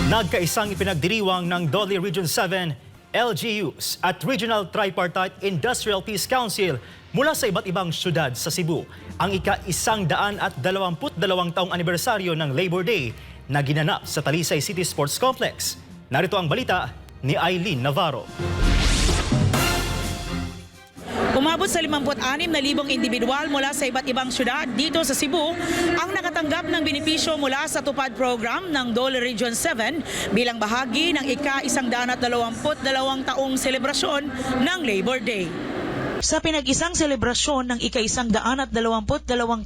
Nagkaisang ipinagdiriwang ng Dole Region 7 LGUs at Regional Tripartite Industrial Peace Council mula sa iba't ibang syudad sa Cebu ang ika-122 taong anibersaryo ng Labor Day na ginanap sa Talisay City Sports Complex. Narito ang balita ni Eileen Navarro. Umabot sa 56,000 individual mula sa iba't ibang syudad dito sa Cebu ang nakatanggap ng benepisyo mula sa tupad program ng Dole Region 7 bilang bahagi ng ika-122 taong selebrasyon ng Labor Day. Sa pinag-isang selebrasyon ng ika-122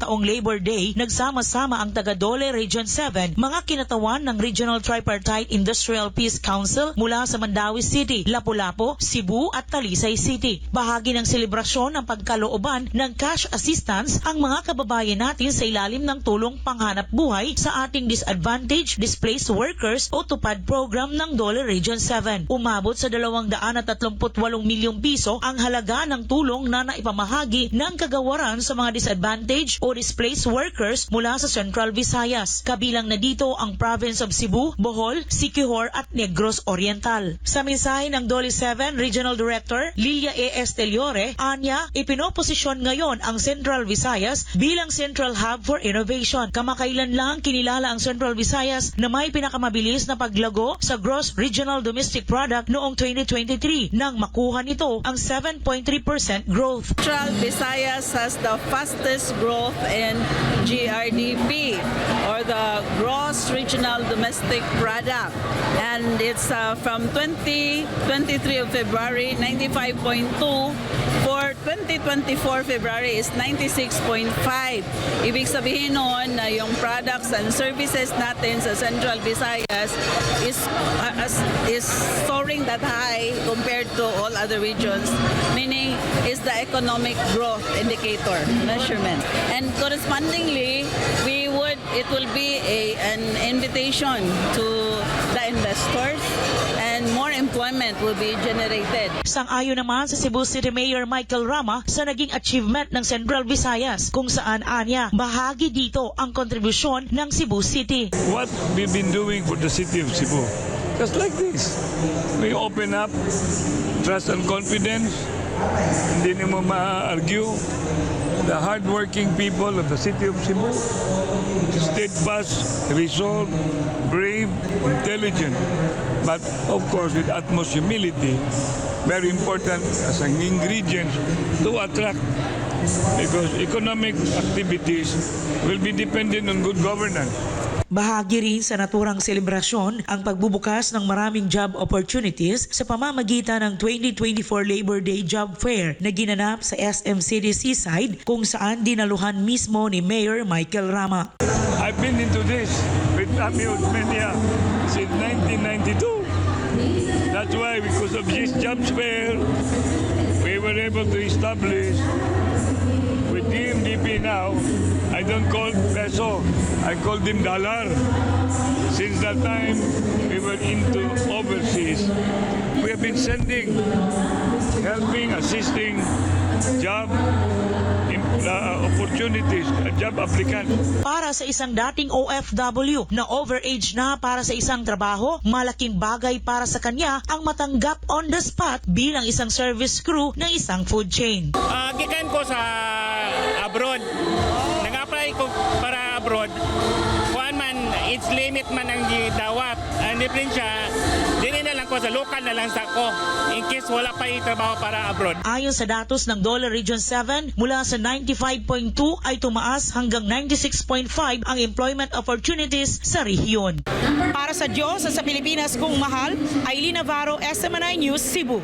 taong Labor Day, nagsama-sama ang taga-Dole Region 7, mga kinatawan ng Regional Tripartite Industrial Peace Council mula sa Mandaue City, Lapu-Lapu, Cebu at Talisay City. Bahagi ng selebrasyon ng pagkalooban ng cash assistance ang mga kababayan natin sa ilalim ng tulong panghanap buhay sa ating disadvantaged displaced workers o tupad program ng Dole Region 7. Umabot sa 238 milyong piso ang halaga ng tulong na naipamahagi ng kagawaran sa mga disadvantaged o displaced workers mula sa Central Visayas. Kabilang na dito ang Province of Cebu, Bohol, Siquijor at Negros Oriental. Sa mensahe ng Dole 7 Regional Director Lilia E. Esteliore, anya, ipinoposisyon ngayon ang Central Visayas bilang Central Hub for Innovation. Kamakailan lang kinilala ang Central Visayas na may pinakamabilis na paglago sa Gross Regional Domestic Product noong 2023 nang makuha nito ang 7.3% growth. Central Visayas has the fastest growth in GRDP, or the Gross Regional Domestic Product, and it's from 23 of February 95.2 for 2024 February is 96.5. Ibig sabihin noon na yung products and services natin sa Central Visayas is soaring that high compared to all other regions, meaning is the economic growth indicator measurement. And correspondingly, it will be an invitation to the investors, and more employment will be generated. Sang-ayon naman sa Cebu City Mayor Michael Rama sa naging achievement ng Central Visayas, kung saan anya bahagi dito ang kontribusyon ng Cebu City. What we've been doing for the city of Cebu, just like this, we open up trust and confidence. Hindi mo ma-argue. The hard-working people of the city of Cebu, steadfast, resolved, brave, intelligent, but of course with utmost humility, very important as an ingredient to attract, because economic activities will be dependent on good governance. Bahagi rin sa naturang selebrasyon ang pagbubukas ng maraming job opportunities sa pamamagitan ng 2024 Labor Day Job Fair na ginanap sa SM City Seaside, kung saan dinaluhan mismo ni Mayor Michael Rama. I've been into this with Ami Utmenia since 1992. That's why, because of this job fair, we were able to establish with DMDP now. I don't call peso, I call them dollar. Since that time, we were into overseas. We have been sending, helping, assisting job opportunities, job applicants. Para sa isang dating OFW na overage na para sa isang trabaho, malaking bagay para sa kanya ang matanggap on the spot bilang isang service crew ng isang food chain. Gikan ko sa abroad. Nag-apply ko para abroad. Kuan man, its limit man ang dawat. Ang diferensya, dili na lang ko sa local na lang sa ko in case wala pa trabaho para abroad. Ayon sa datos ng Dole Region 7, mula sa 95.2 ay tumaas hanggang 96.5 ang employment opportunities sa rehiyon. Para sa Diyos sa Pilipinas kong mahal, Eileen Navarro, SMNI News, Cebu.